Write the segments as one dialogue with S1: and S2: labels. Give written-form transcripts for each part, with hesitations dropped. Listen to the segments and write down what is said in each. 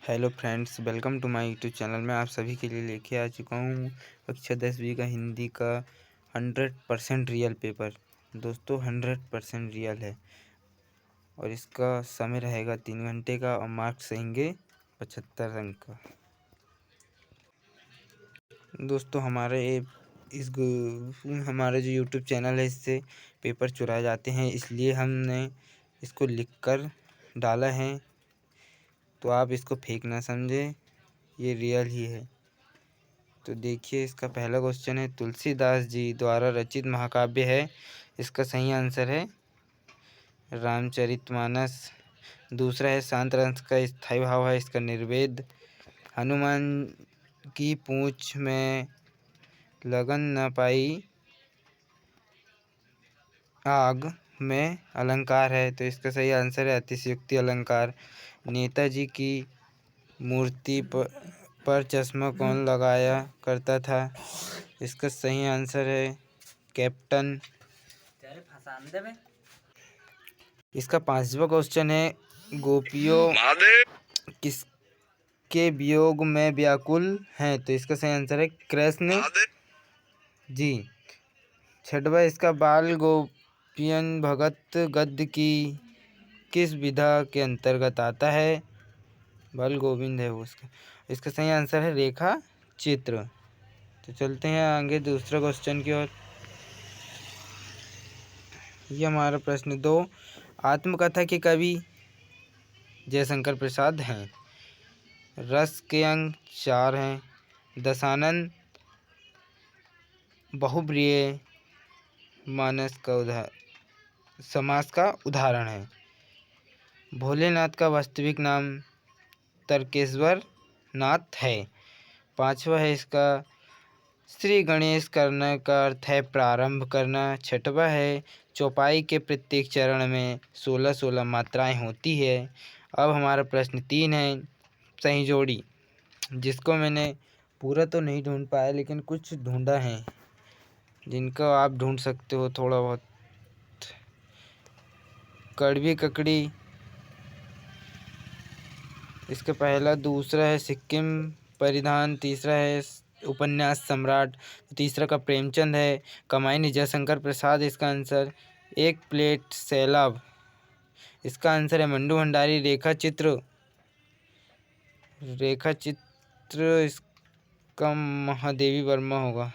S1: Hello friends, welcome to my YouTube channel. मैं आप सभी के लिए लेके आ चुका हूँ कक्षा 10वीं का हिंदी का 100% रियल पेपर। दोस्तों 100% रियल है और इसका समय रहेगा 3 घंटे का और मार्क्स रहेंगे 75 अंक का। दोस्तों हमारे जो यूट्यूब चैनल है इससे पेपर चुराए जाते हैं, इसलिए हमने इसको लिख कर डाला है, तो आप इसको फेक ना समझें, ये रियल ही है। तो देखिए, इसका पहला क्वेश्चन है, तुलसीदास जी द्वारा रचित महाकाव्य है। इसका सही आंसर है रामचरितमानस। दूसरा है, शांत रस का स्थायी भाव है, इसका निर्वेद। हनुमान की पूंछ में लगन न पाई आग में अलंकार है, तो इसका सही आंसर है अतिशयोक्ति अलंकार। नेताजी की मूर्ति पर चश्मा कौन लगाया करता था? इसका सही आंसर है कैप्टन। इसका 5वां क्वेश्चन है, गोपियों किसके वियोग में व्याकुल हैं? तो इसका सही आंसर है कृष्ण जी। 6वां, इसका बाल गोपियन भगत गद्य की किस विधा के अंतर्गत आता है? बाल गोविंद है वो उसका। इसका सही आंसर है रेखा चित्र। तो चलते हैं आगे दूसरा क्वेश्चन की ओर। ये हमारा प्रश्न 2, आत्मकथा के कवि जयशंकर प्रसाद हैं। रस के अंक 4 हैं। दशानन बहुब्रीहि समास का उदाहरण है। भोलेनाथ का वास्तविक नाम तर्केश्वर नाथ है। 5वां है, इसका श्री गणेश करने का अर्थ है प्रारंभ करना। 6वां है, चौपाई के प्रत्येक चरण में 16 मात्राएं होती है। अब हमारा प्रश्न 3 है, सही जोड़ी, जिसको मैंने पूरा तो नहीं ढूंढ पाया लेकिन कुछ ढूंढा है, जिनको आप ढूंढ सकते हो थोड़ा बहुत। कड़वी ककड़ी, इसका पहला। दूसरा है सिक्किम परिधान। तीसरा है उपन्यास सम्राट। तीसरा का प्रेमचंद है। कमाईनी जयशंकर प्रसाद इसका आंसर। एक प्लेट सैलाब, इसका आंसर है मंडू भंडारी। रेखा चित्र इसका महादेवी वर्मा होगा।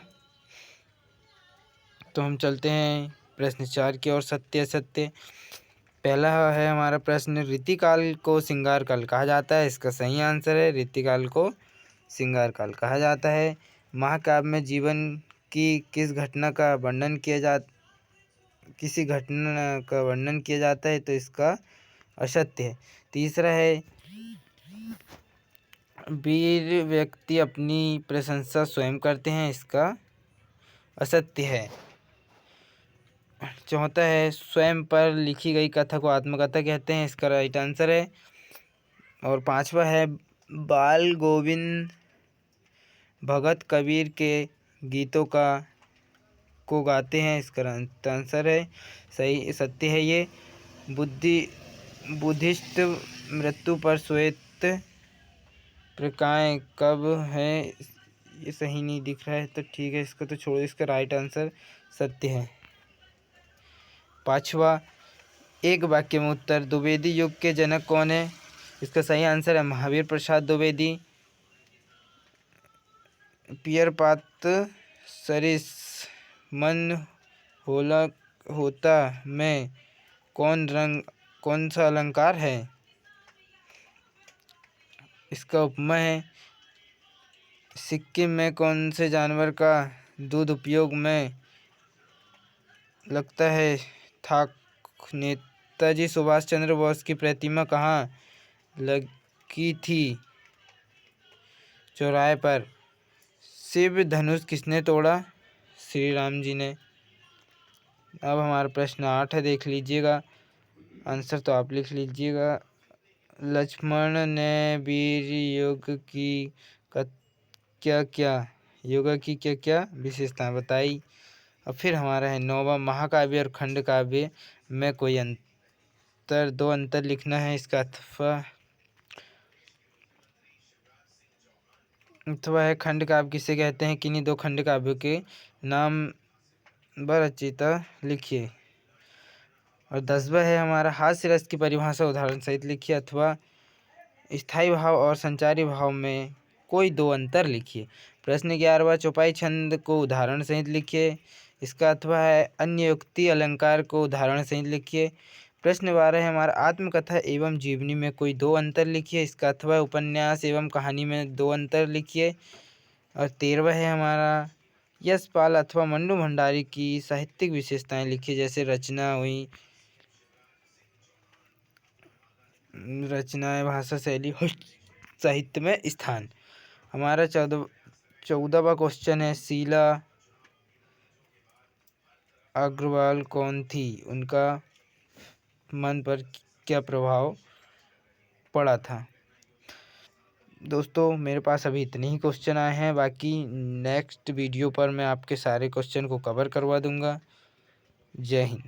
S1: तो हम चलते हैं प्रश्न 4 की ओर, सत्य असत्य। पहला है हमारा प्रश्न, रीतिकाल को श्रृंगार काल कहा जाता है। इसका सही आंसर है रीतिकाल को श्रृंगार काल कहा जाता है। महाकाव्य में जीवन की किसी घटना का वर्णन किया जाता है, तो इसका असत्य है। तीसरा है, वीर व्यक्ति अपनी प्रशंसा स्वयं करते हैं। इसका असत्य है। चौथा है, स्वयं पर लिखी गई कथा को आत्मकथा कहते हैं। इसका राइट आंसर है। और 5वां है, बाल गोविंद भगत कबीर के गीतों को गाते हैं। इसका आंसर है सही सत्य है। ये बुद्धिस्ट मृत्यु पर श्वेत प्रकाय कब है? ये सही नहीं दिख रहा है, तो ठीक है, इसका तो छोड़ो, इसका राइट आंसर सत्य है। 5वां, एक वाक्य में उत्तर, द्विवेदी युग के जनक कौन है? इसका सही आंसर है महावीर प्रसाद द्विवेदी। पियर पात सरिस मन होता में कौन सा अलंकार है? इसका उपमा है। सिक्किम में कौन से जानवर का दूध उपयोग में लगता है? थाक। नेताजी सुभाष चंद्र बोस की प्रतिमा कहाँ लगी थी? चौराहे पर। शिव धनुष किसने तोड़ा? श्री राम जी ने। अब हमारा प्रश्न 8 है, देख लीजिएगा, आंसर तो आप लिख लीजिएगा। लक्ष्मण ने वीर योग की क्या क्या विशेषताएं बताई? और फिर हमारा है 9वां, महाकाव्य और खंड काव्य में कोई दो अंतर लिखना है। इसका अथवा अथवा है खंड काव्य किसे कहते हैं, किन्हीं दो खंड काव्यों के नाम व रचयिता लिखिए। और 10वां है हमारा हास्य रस की परिभाषा उदाहरण सहित लिखिए, अथवा स्थायी भाव और संचारी भाव में कोई दो अंतर लिखिए। प्रश्न 11वां चौपाई छंद को उदाहरण सहित लिखिए, इसका अथवा है अन्य युक्ति अलंकार को उदाहरण सहित लिखिए। प्रश्न 12 है हमारा आत्मकथा एवं जीवनी में कोई दो अंतर लिखिए, इसका अथवा उपन्यास एवं कहानी में दो अंतर लिखिए। और 13वां है हमारा यशपाल अथवा मन्नू भंडारी की साहित्यिक विशेषताएं लिखिए, जैसे रचना हुई, रचनाएं, भाषा शैली, साहित्य में स्थान। हमारा 14वां क्वेश्चन है शीला अग्रवाल कौन थी, उनका मन पर क्या प्रभाव पड़ा था। दोस्तों मेरे पास अभी इतने ही क्वेश्चन आए हैं, बाकी नेक्स्ट वीडियो पर मैं आपके सारे क्वेश्चन को कवर करवा दूंगा। जय हिंद।